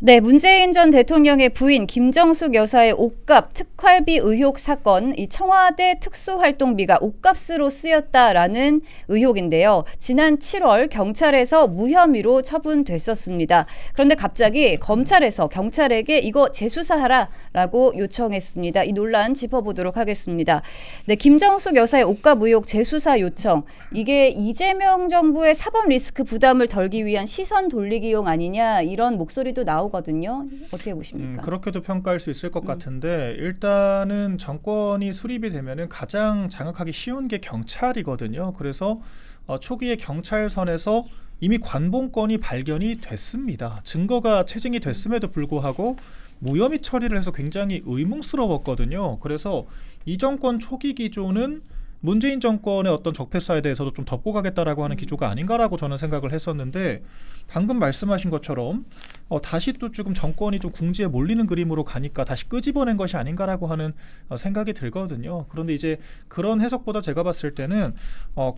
네, 문재인 전 대통령의 부인 김정숙 여사의 옷값 특활비 의혹 사건, 이 청와대 특수활동비가 옷값으로 쓰였다라는 의혹인데요. 지난 7월 경찰에서 무혐의로 처분됐었습니다. 그런데 갑자기 검찰에서 경찰에게 이거 재수사하라라고 요청했습니다. 이 논란 짚어보도록 하겠습니다. 네, 김정숙 여사의 옷값 의혹 재수사 요청. 이게 이재명 정부의 사법 리스크 부담을 덜기 위한 시선 돌리기용 아니냐 이런 목소리도 나오고 거든요. 어떻게 보십니까? 그렇게도 평가할 수 있을 것 같은데 일단은 정권이 수립이 되면은 가장 장악하기 쉬운 게 경찰이거든요. 그래서 초기에 경찰선에서 이미 관봉권이 발견이 됐습니다. 증거가 체증이 됐음에도 불구하고 무혐의 처리를 해서 굉장히 의문스러웠거든요. 그래서 이 정권 초기 기조는 문재인 정권의 어떤 적폐사에 대해서도 좀 덮고 가겠다라고 하는 기조가 아닌가라고 저는 생각을 했었는데 방금 말씀하신 것처럼 다시 또 지금 정권이 좀 궁지에 몰리는 그림으로 가니까 다시 끄집어낸 것이 아닌가라고 하는 생각이 들거든요. 그런데 이제 그런 해석보다 제가 봤을 때는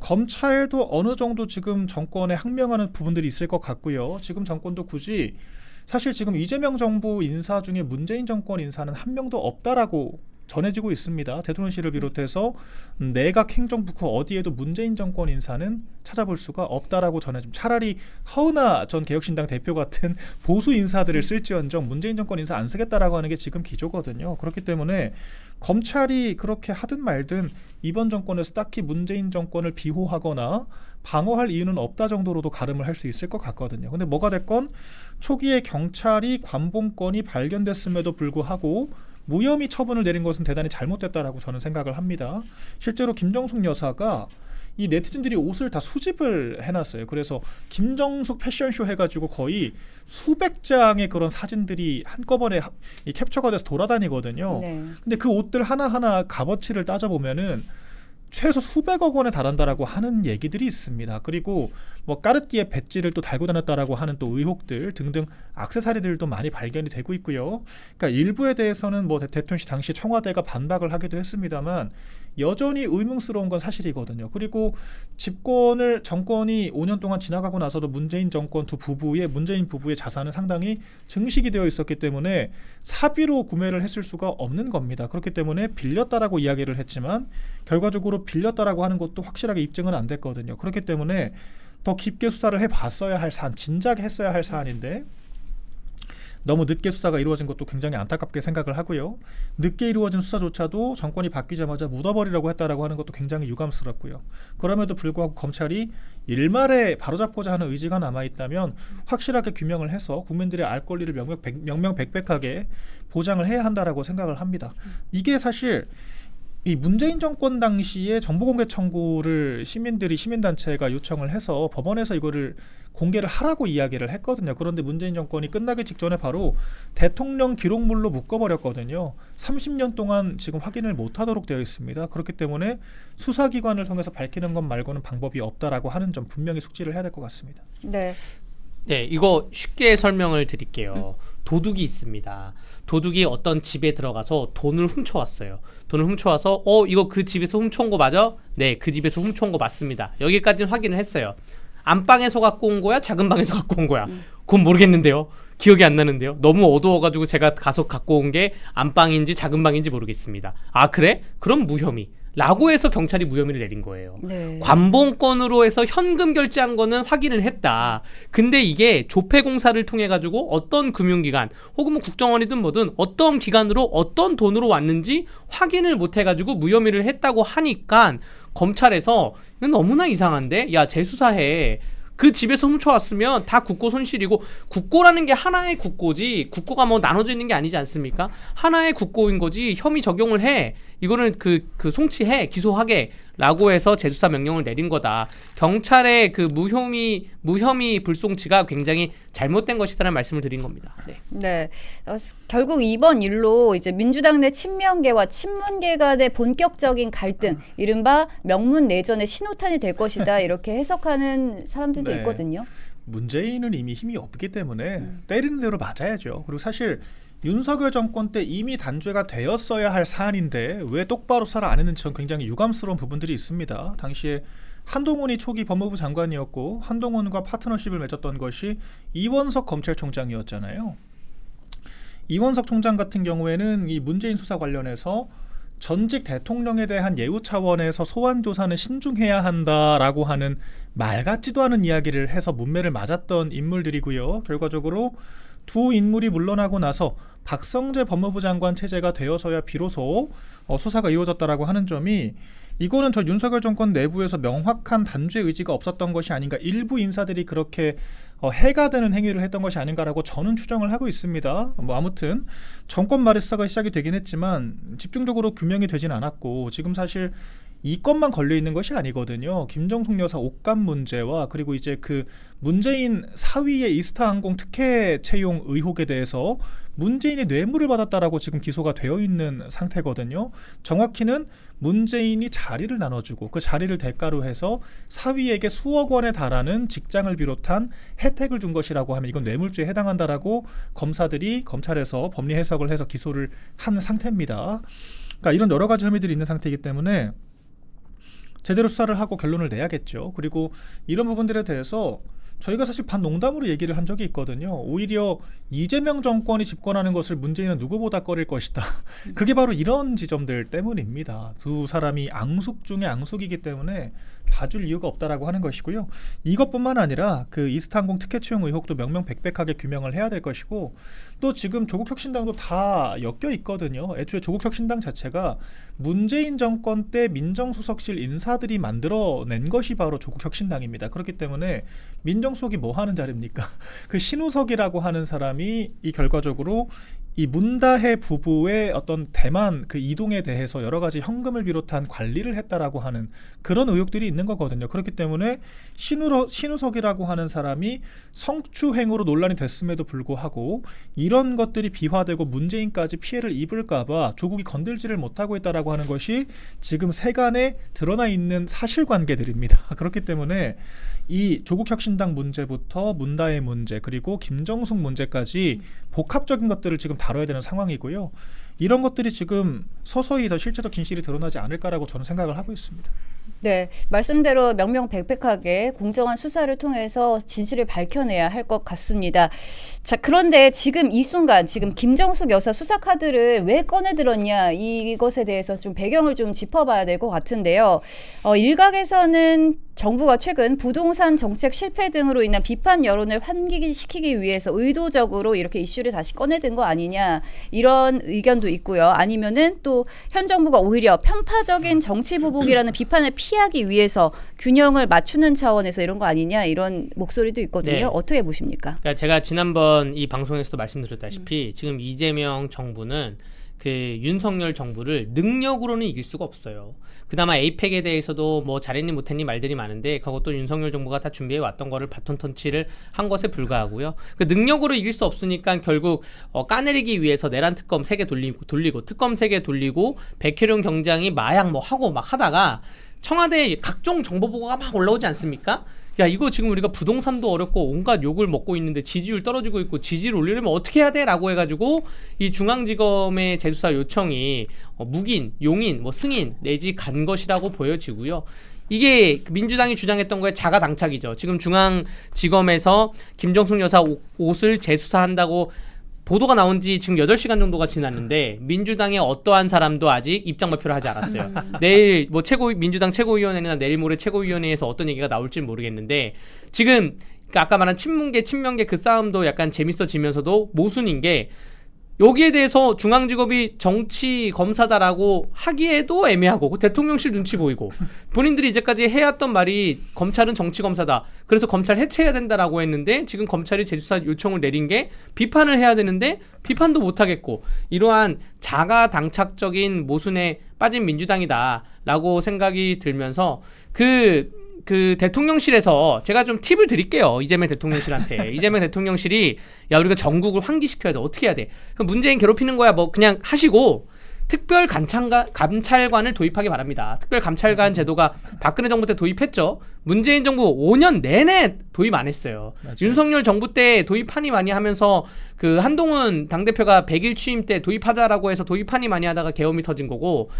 검찰도 어느 정도 지금 정권에 항명하는 부분들이 있을 것 같고요. 지금 정권도 굳이 사실 지금 이재명 정부 인사 중에 문재인 정권 인사는 한 명도 없다라고 전해지고 있습니다. 대통령실을 비롯해서 내각 행정부처 어디에도 문재인 정권 인사는 찾아볼 수가 없다라고 전해집니다. 차라리 허은하 전 개혁신당 대표 같은 보수 인사들을 쓸지언정 문재인 정권 인사 안 쓰겠다라고 하는 게 지금 기조거든요. 그렇기 때문에 검찰이 그렇게 하든 말든 이번 정권에서 딱히 문재인 정권을 비호하거나 방어할 이유는 없다 정도로도 가름을 할 수 있을 것 같거든요. 근데 뭐가 됐건 초기에 경찰이 관봉권이 발견됐음에도 불구하고 무혐의 처분을 내린 것은 대단히 잘못됐다라고 저는 생각을 합니다. 실제로 김정숙 여사가 이 네티즌들이 옷을 다 수집을 해놨어요. 그래서 김정숙 패션쇼 해가지고 거의 수백 장의 그런 사진들이 한꺼번에 이 캡처가 돼서 돌아다니거든요. 네. 근데 그 옷들 하나하나 값어치를 따져보면은 최소 수백억 원에 달한다라고 하는 얘기들이 있습니다. 그리고 뭐 까르띠에 배지를 또 달고 다녔다라고 하는 또 의혹들 등등 액세서리들도 많이 발견이 되고 있고요. 그러니까 일부에 대해서는 뭐 대통령실 당시 청와대가 반박을 하기도 했습니다만 여전히 의문스러운 건 사실이거든요. 그리고 정권이 5년 동안 지나가고 나서도 문재인 정권 문재인 부부의 자산은 상당히 증식이 되어 있었기 때문에 사비로 구매를 했을 수가 없는 겁니다. 그렇기 때문에 빌렸다라고 이야기를 했지만 결과적으로 빌렸다라고 하는 것도 확실하게 입증은 안 됐거든요. 그렇기 때문에 더 깊게 수사를 해봤어야 할 사안, 진작 했어야 할 사안인데 너무 늦게 수사가 이루어진 것도 굉장히 안타깝게 생각을 하고요. 늦게 이루어진 수사조차도 정권이 바뀌자마자 묻어버리라고 했다라고 하는 것도 굉장히 유감스럽고요. 그럼에도 불구하고 검찰이 일말에 바로잡고자 하는 의지가 남아있다면 확실하게 규명을 해서 국민들의 알 권리를 명명백백하게 보장을 해야 한다라고 생각을 합니다. 이게 사실 이 문재인 정권 당시에 정보공개 청구를 시민단체가 요청을 해서 법원에서 이거를 공개를 하라고 이야기를 했거든요. 그런데 문재인 정권이 끝나기 직전에 바로 대통령 기록물로 묶어버렸거든요. 30년 동안 지금 확인을 못하도록 되어 있습니다. 그렇기 때문에 수사기관을 통해서 밝히는 것 말고는 방법이 없다라고 하는 점 분명히 숙지를 해야 될 것 같습니다. 네. 네, 이거 쉽게 설명을 드릴게요. 도둑이 있습니다. 도둑이 어떤 집에 들어가서 돈을 훔쳐왔어요. 돈을 훔쳐와서 이거 그 집에서 훔쳐온 거 맞아? 네, 그 집에서 훔쳐온 거 맞습니다. 여기까지는 확인을 했어요. 안방에서 갖고 온 거야? 작은 방에서 갖고 온 거야? 그건 모르겠는데요. 기억이 안 나는데요. 너무 어두워가지고 제가 가서 갖고 온 게 안방인지 작은 방인지 모르겠습니다. 아 그래? 그럼 무혐의 라고 해서 경찰이 무혐의를 내린 거예요. 네. 관봉권으로 해서 현금 결제한 거는 확인을 했다. 근데 이게 조폐공사를 통해 가지고 어떤 금융기관 혹은 뭐 국정원이든 뭐든 어떤 기관으로 어떤 돈으로 왔는지 확인을 못 해가지고 무혐의를 했다고 하니까 검찰에서 이건 너무나 이상한데 야 재수사해. 그 집에서 훔쳐왔으면 다 국고 손실이고, 국고라는 게 하나의 국고지 국고가 뭐 나눠져 있는 게 아니지 않습니까? 하나의 국고인 거지 혐의 적용을 해. 이거는 그 송치해, 기소하게 라고 해서 재수사 명령을 내린 거다. 경찰의 그 무혐의 불송치가 굉장히 잘못된 것이다라는 말씀을 드린 겁니다. 네. 네. 결국 이번 일로 이제 민주당 내 친명계와 친문계 간의 본격적인 갈등, 이른바 명문 내전의 신호탄이 될 것이다. 이렇게 해석하는 사람들도 네. 있거든요. 문재인은 이미 힘이 없기 때문에 때리는 대로 맞아야죠. 그리고 사실 윤석열 정권 때 이미 단죄가 되었어야 할 사안인데 왜 똑바로 수사를 안 했는지 저는 굉장히 유감스러운 부분들이 있습니다. 당시에 한동훈이 초기 법무부 장관이었고 한동훈과 파트너십을 맺었던 것이 이원석 검찰총장이었잖아요. 이원석 총장 같은 경우에는 이 문재인 수사 관련해서 전직 대통령에 대한 예우 차원에서 소환 조사는 신중해야 한다라고 하는 말 같지도 않은 이야기를 해서 문매를 맞았던 인물들이고요. 결과적으로 두 인물이 물러나고 나서 박성재 법무부 장관 체제가 되어서야 비로소 수사가 이루어졌다라고 하는 점이 이거는 저 윤석열 정권 내부에서 명확한 단죄 의지가 없었던 것이 아닌가, 일부 인사들이 그렇게 해가 되는 행위를 했던 것이 아닌가라고 저는 추정을 하고 있습니다. 뭐 아무튼 정권 말에 수사가 시작이 되긴 했지만 집중적으로 규명이 되진 않았고, 지금 사실 이 건만 걸려 있는 것이 아니거든요. 김정숙 여사 옷값 문제와 그리고 이제 그 문재인 사위의 이스타항공 특혜 채용 의혹에 대해서 문재인이 뇌물을 받았다라고 지금 기소가 되어 있는 상태거든요. 정확히는 문재인이 자리를 나눠주고 그 자리를 대가로 해서 사위에게 수억 원에 달하는 직장을 비롯한 혜택을 준 것이라고 하면 이건 뇌물죄에 해당한다라고 검사들이 검찰에서 법리 해석을 해서 기소를 한 상태입니다. 그러니까 이런 여러 가지 혐의들이 있는 상태이기 때문에 제대로 수사를 하고 결론을 내야겠죠. 그리고 이런 부분들에 대해서 저희가 사실 반농담으로 얘기를 한 적이 있거든요. 오히려 이재명 정권이 집권하는 것을 문재인은 누구보다 꺼릴 것이다. 그게 바로 이런 지점들 때문입니다. 두 사람이 앙숙 중에 앙숙이기 때문에 봐줄 이유가 없다라고 하는 것이고요. 이것뿐만 아니라 그 이스타항공 특혜 채용 의혹도 명명백백하게 규명을 해야 될 것이고, 또 지금 조국혁신당도 다 엮여 있거든요. 애초에 조국혁신당 자체가 문재인 정권 때 민정수석실 인사들이 만들어낸 것이 바로 조국혁신당입니다. 그렇기 때문에 민정수석이 뭐 하는 자리입니까? 그 신우석이라고 하는 사람이 이 결과적으로 이 문다혜 부부의 어떤 대만 그 이동에 대해서 여러 가지 현금을 비롯한 관리를 했다라고 하는 그런 의혹들이 있는 거거든요. 그렇기 때문에 신우석이라고 하는 사람이 성추행으로 논란이 됐음에도 불구하고 이런 것들이 비화되고 문재인까지 피해를 입을까봐 조국이 건들지를 못하고 있다라고 하는 것이 지금 세간에 드러나 있는 사실관계들입니다. 그렇기 때문에 이 조국혁신당 문제부터 문다혜 문제 그리고 김정숙 문제까지 복합적인 것들을 지금 다뤄야 되는 상황이고요. 이런 것들이 지금 서서히 더 실체적 진실이 드러나지 않을까라고 저는 생각을 하고 있습니다. 네, 말씀대로 명명백백하게 공정한 수사를 통해서 진실을 밝혀내야 할 것 같습니다. 자, 그런데 지금 이 순간 지금 김정숙 여사 수사 카드를 왜 꺼내들었냐, 이것에 대해서 좀 배경을 좀 짚어봐야 될 것 같은데요. 일각에서는 정부가 최근 부동산 정책 실패 등으로 인한 비판 여론을 환기시키기 위해서 의도적으로 이렇게 이슈를 다시 꺼내든 거 아니냐, 이런 의견도 있고요. 아니면은 또 현 정부가 오히려 편파적인 정치 보복이라는 비판을 피하기 위해서 균형을 맞추는 차원에서 이런 거 아니냐, 이런 목소리도 있거든요. 네. 어떻게 보십니까? 그러니까 제가 지난번 이 방송에서도 말씀드렸다시피 지금 이재명 정부는 그 윤석열 정부를 능력으로는 이길 수가 없어요. 그나마 에이펙에 대해서도 뭐 잘했니 못했니 말들이 많은데 그것도 윤석열 정부가 다 준비해 왔던 거를 바톤 터치를 한 것에 불과하고요. 그 능력으로 이길 수 없으니까 결국 까내리기 위해서 내란 특검 3개 돌리고 특검 3개 돌리고 백혜룡 경장이 마약 뭐 하고 막 하다가 청와대에 각종 정보 보고가 막 올라오지 않습니까? 야, 이거 지금 우리가 부동산도 어렵고 온갖 욕을 먹고 있는데 지지율 떨어지고 있고 지지를 올리려면 어떻게 해야 돼? 라고 해가지고 이 중앙지검의 재수사 요청이 묵인, 용인, 뭐 승인 내지 간 것이라고 보여지고요. 이게 민주당이 주장했던 거에 자가당착이죠. 지금 중앙지검에서 김정숙 여사 옷을 재수사한다고 보도가 나온 지 지금 8시간 정도가 지났는데 민주당의 어떠한 사람도 아직 입장 발표를 하지 않았어요. 내일 뭐 민주당 최고위원회나 내일 모레 최고위원회에서 어떤 얘기가 나올지 모르겠는데 지금 아까 말한 친문계 친명계 그 싸움도 약간 재밌어지면서도 모순인 게 여기에 대해서 중앙지검이 정치 검사다라고 하기에도 애매하고 대통령실 눈치 보이고 본인들이 이제까지 해왔던 말이 검찰은 정치 검사다. 그래서 검찰 해체해야 된다라고 했는데 지금 검찰이 재수사 요청을 내린 게 비판을 해야 되는데 비판도 못하겠고 이러한 자가당착적인 모순에 빠진 민주당이다라고 생각이 들면서 그 대통령실에서 제가 좀 팁을 드릴게요. 이재명 대통령실한테. 이재명 대통령실이 야, 우리가 전국을 환기시켜야 돼. 어떻게 해야 돼? 그럼 문재인 괴롭히는 거야 뭐 그냥 하시고 특별 감찰관을 도입하기 바랍니다. 특별 감찰관 제도가 박근혜 정부 때 도입했죠. 문재인 정부 5년 내내 도입 안 했어요. 맞아요. 윤석열 정부 때 도입하니 많이 하면서 그 한동훈 당대표가 100일 취임 때 도입하자라고 해서 도입하니 많이 하다가 계엄이 터진 거고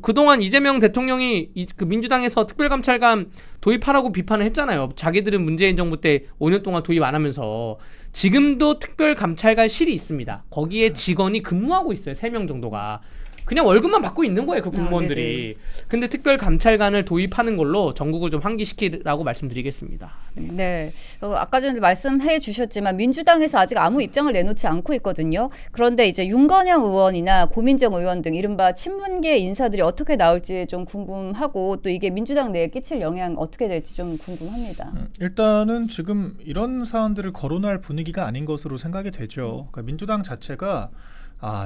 그동안 이재명 대통령이 그 민주당에서 특별감찰관 도입하라고 비판을 했잖아요. 자기들은 문재인 정부 때 5년 동안 도입 안 하면서 지금도 특별감찰관실이 있습니다. 거기에 직원이 근무하고 있어요. 3명 정도가. 그냥 월급만 받고 있는 거예요, 그 공무원들이. 근데 특별감찰관을 도입하는 걸로 전국을 좀 환기시키라고 말씀드리겠습니다. 네. 아까 전에 말씀해 주셨지만 민주당에서 아직 아무 입장을 내놓지 않고 있거든요. 그런데 이제 윤건영 의원이나 고민정 의원 등 이른바 친문계 인사들이 어떻게 나올지 좀 궁금하고 또 이게 민주당 내에 끼칠 영향 어떻게 될지 좀 궁금합니다. 일단은 지금 이런 사안들을 거론할 분위기가 아닌 것으로 생각이 되죠. 그러니까 민주당 자체가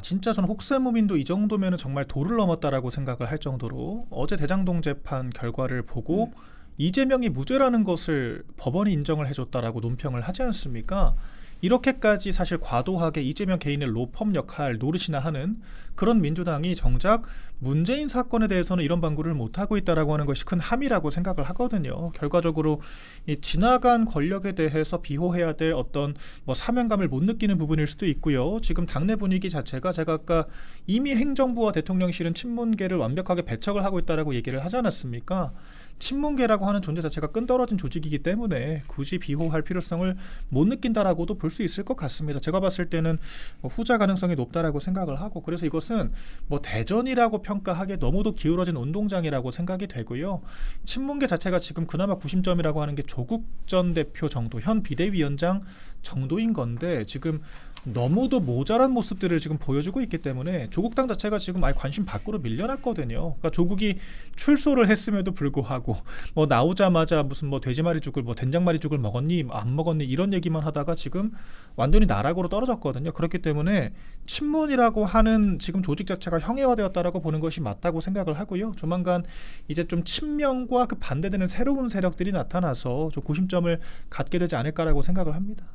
진짜 저는 혹세무민도 이 정도면은 정말 도를 넘었다라고 생각을 할 정도로 어제 대장동 재판 결과를 보고 이재명이 무죄라는 것을 법원이 인정을 해줬다라고 논평을 하지 않습니까? 이렇게까지 사실 과도하게 이재명 개인의 로펌 역할 노릇이나 하는 그런 민주당이 정작 문재인 사건에 대해서는 이런 방구를 못하고 있다라고 하는 것이 큰 함이라고 생각을 하거든요. 결과적으로 이 지나간 권력에 대해서 비호해야 될 어떤 뭐 사명감을 못 느끼는 부분일 수도 있고요. 지금 당내 분위기 자체가 제가 아까 이미 행정부와 대통령실은 친문계를 완벽하게 배척을 하고 있다라고 얘기를 하지 않았습니까? 친문계라고 하는 존재 자체가 끈떨어진 조직이기 때문에 굳이 비호할 필요성을 못 느낀다라고도 볼 수 있을 것 같습니다. 제가 봤을 때는 후자 가능성이 높다라고 생각을 하고 그래서 이것은 뭐 대전이라고 평가하기에 너무도 기울어진 운동장이라고 생각이 되고요. 친문계 자체가 지금 그나마 구심점이라고 하는 게 조국 전 대표 정도, 현 비대위원장 정도인 건데 지금 너무도 모자란 모습들을 지금 보여주고 있기 때문에 조국당 자체가 지금 아예 관심 밖으로 밀려났거든요. 그러니까 조국이 출소를 했음에도 불구하고 뭐 나오자마자 무슨 뭐 돼지마리죽을 뭐 된장마리죽을 먹었니 안 먹었니 이런 얘기만 하다가 지금 완전히 나락으로 떨어졌거든요. 그렇기 때문에 친문이라고 하는 지금 조직 자체가 형해화되었다라고 보는 것이 맞다고 생각을 하고요. 조만간 이제 좀 친명과 그 반대되는 새로운 세력들이 나타나서 좀 구심점을 갖게 되지 않을까라고 생각을 합니다.